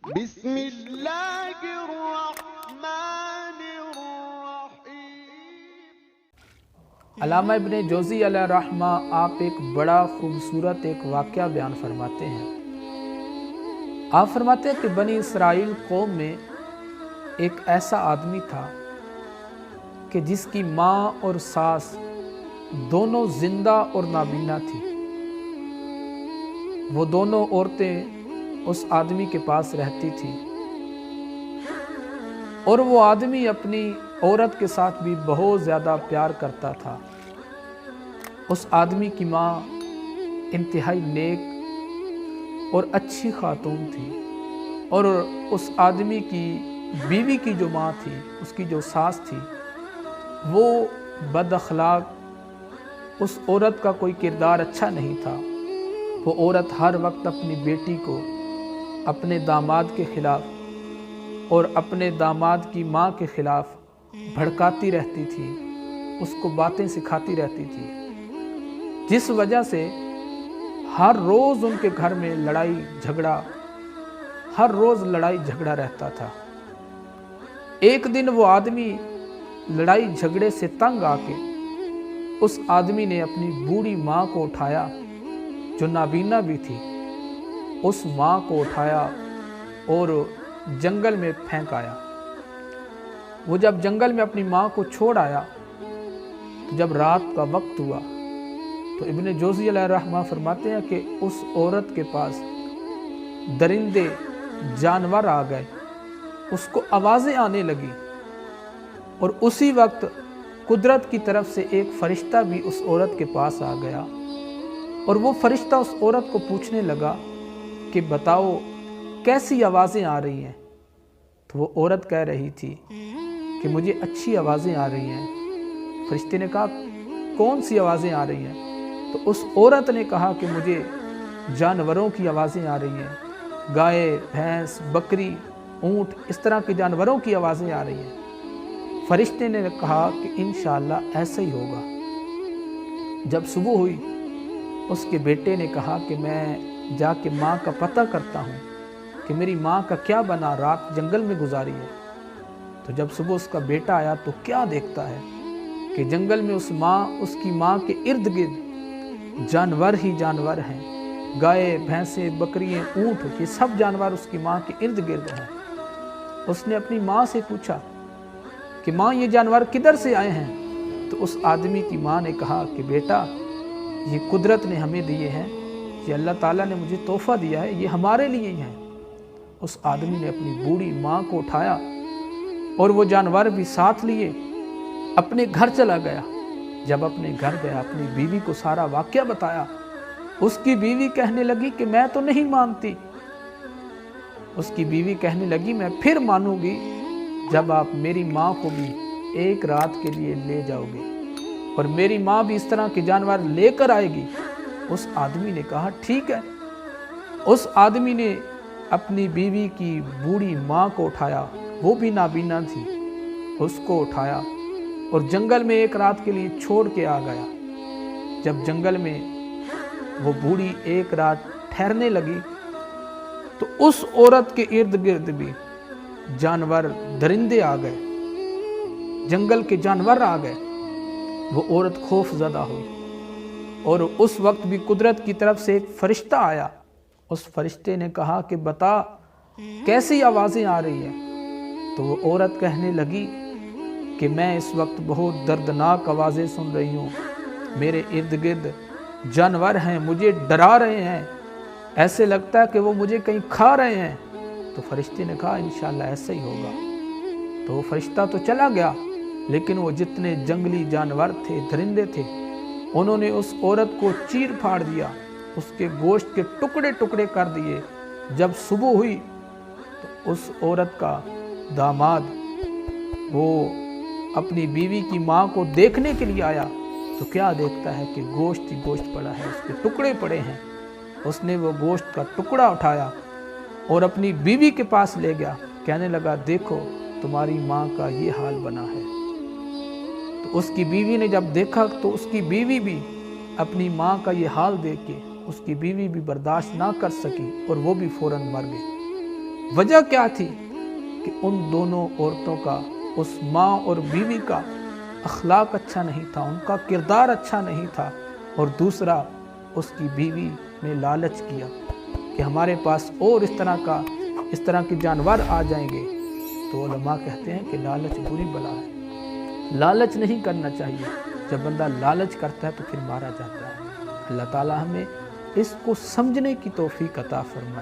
بسم اللہ الرحمن الرحیم۔ علامہ ابن جوزی علیہ رحمہ آپ ایک بڑا خوبصورت ایک واقعہ بیان فرماتے ہیں۔ آپ فرماتے ہیں کہ بنی اسرائیل قوم میں ایک ایسا آدمی تھا کہ جس کی ماں اور ساس دونوں زندہ اور نابینا تھی۔ وہ دونوں عورتیں اس آدمی کے پاس رہتی تھیں اور وہ آدمی اپنی عورت کے ساتھ بھی بہت زیادہ پیار کرتا تھا۔ اس آدمی کی ماں انتہائی نیک اور اچھی خاتون تھی، اور اس آدمی کی بیوی کی جو ماں تھی، اس کی جو ساس تھی، وہ بد اخلاق، اس عورت کا کوئی کردار اچھا نہیں تھا۔ وہ عورت ہر وقت اپنی بیٹی کو اپنے داماد کے خلاف اور اپنے داماد کی ماں کے خلاف بھڑکاتی رہتی تھی، اس کو باتیں سکھاتی رہتی تھی، جس وجہ سے ہر روز ان کے گھر میں لڑائی جھگڑا رہتا تھا۔ ایک دن وہ آدمی لڑائی جھگڑے سے تنگ آ کے اس آدمی نے اپنی بوڑھی ماں کو اٹھایا، جو نابینا بھی تھی، اس ماں کو اٹھایا اور جنگل میں پھینک آیا۔ وہ جب جنگل میں اپنی ماں کو چھوڑ آیا تو جب رات کا وقت ہوا تو ابن جوزی علیہ رحمہ فرماتے ہیں کہ اس عورت کے پاس درندے جانور آ گئے، اس کو آوازیں آنے لگی، اور اسی وقت قدرت کی طرف سے ایک فرشتہ بھی اس عورت کے پاس آ گیا، اور وہ فرشتہ اس عورت کو پوچھنے لگا کہ بتاؤ کیسی آوازیں آ رہی ہیں؟ تو وہ عورت کہہ رہی تھی کہ مجھے اچھی آوازیں آ رہی ہیں۔ فرشتے نے کہا کون سی آوازیں آ رہی ہیں؟ تو اس عورت نے کہا کہ مجھے جانوروں کی آوازیں آ رہی ہیں، گائے، بھینس، بکری، اونٹ، اس طرح کے جانوروں کی آوازیں آ رہی ہیں۔ فرشتے نے کہا کہ انشاءاللہ ایسا ہی ہوگا۔ جب صبح ہوئی، اس کے بیٹے نے کہا کہ میں جا کے ماں کا پتہ کرتا ہوں کہ میری ماں کا کیا بنا، رات جنگل میں گزاری ہے۔ تو جب صبح اس کا بیٹا آیا تو کیا دیکھتا ہے کہ جنگل میں اس کی ماں کے ارد گرد جانور ہی جانور ہیں، گائے، بھینسیں، بکریاں، اونٹ، یہ سب جانور اس کی ماں کے ارد گرد ہیں۔ اس نے اپنی ماں سے پوچھا کہ ماں یہ جانور کدھر سے آئے ہیں؟ تو اس آدمی کی ماں نے کہا کہ بیٹا یہ قدرت نے ہمیں دیے ہیں، یہ اللہ تعالیٰ نے مجھے تحفہ دیا ہے، یہ ہمارے لیے ہی ہیں۔ اس آدمی نے اپنی بوڑھی ماں کو اٹھایا اور وہ جانور بھی ساتھ لیے اپنے گھر چلا گیا۔ جب اپنے گھر گیا، اپنی بیوی کو سارا واقعہ بتایا۔ اس کی بیوی کہنے لگی کہ میں تو نہیں مانتی۔ اس کی بیوی کہنے لگی میں پھر مانوں گی جب آپ میری ماں کو بھی ایک رات کے لیے لے جاؤ گے، اور میری ماں بھی اس طرح کے جانور لے کر آئے گی۔ اس آدمی نے کہا ٹھیک ہے۔ اس آدمی نے اپنی بیوی کی بوڑھی ماں کو اٹھایا، وہ بھی نابینا تھی، اس کو اٹھایا اور جنگل میں ایک رات کے لیے چھوڑ کے آ گیا۔ جب جنگل میں وہ بوڑھی ایک رات ٹھہرنے لگی تو اس عورت کے ارد گرد بھی جانور، درندے آ گئے، جنگل کے جانور آ گئے۔ وہ عورت خوف زدہ ہوئی، اور اس وقت بھی قدرت کی طرف سے ایک فرشتہ آیا۔ اس فرشتے نے کہا کہ بتا کیسی آوازیں آ رہی ہیں؟ تو وہ عورت کہنے لگی کہ میں اس وقت بہت دردناک آوازیں سن رہی ہوں، میرے ارد گرد جانور ہیں، مجھے ڈرا رہے ہیں، ایسے لگتا ہے کہ وہ مجھے کہیں کھا رہے ہیں۔ تو فرشتے نے کہا انشاءاللہ ایسا ہی ہوگا۔ تو وہ فرشتہ تو چلا گیا، لیکن وہ جتنے جنگلی جانور تھے، درندے تھے، انہوں نے اس عورت کو چیر پھاڑ دیا، اس کے گوشت کے ٹکڑے ٹکڑے کر دیے۔ جب صبح ہوئی تو اس عورت کا داماد وہ اپنی بیوی کی ماں کو دیکھنے کے لیے آیا تو کیا دیکھتا ہے کہ گوشت ہی گوشت پڑا ہے، اس کے ٹکڑے پڑے ہیں۔ اس نے وہ گوشت کا ٹکڑا اٹھایا اور اپنی بیوی کے پاس لے گیا، کہنے لگا دیکھو تمہاری ماں کا یہ حال بنا ہے۔ تو اس کی بیوی نے جب دیکھا تو اس کی بیوی بھی اپنی ماں کا یہ حال دیکھ کے اس کی بیوی بھی برداشت نہ کر سکی اور وہ بھی فوراً مر گئی۔ وجہ کیا تھی کہ ان دونوں عورتوں کا، اس ماں اور بیوی کا اخلاق اچھا نہیں تھا، ان کا کردار اچھا نہیں تھا، اور دوسرا اس کی بیوی نے لالچ کیا کہ ہمارے پاس اور اس طرح کے جانور آ جائیں گے۔ تو علماء کہتے ہیں کہ لالچ بری بلا ہے، لالچ نہیں کرنا چاہیے۔ جب بندہ لالچ کرتا ہے تو پھر مارا جاتا ہے۔ اللہ تعالی ہمیں اس کو سمجھنے کی توفیق عطا فرمائے۔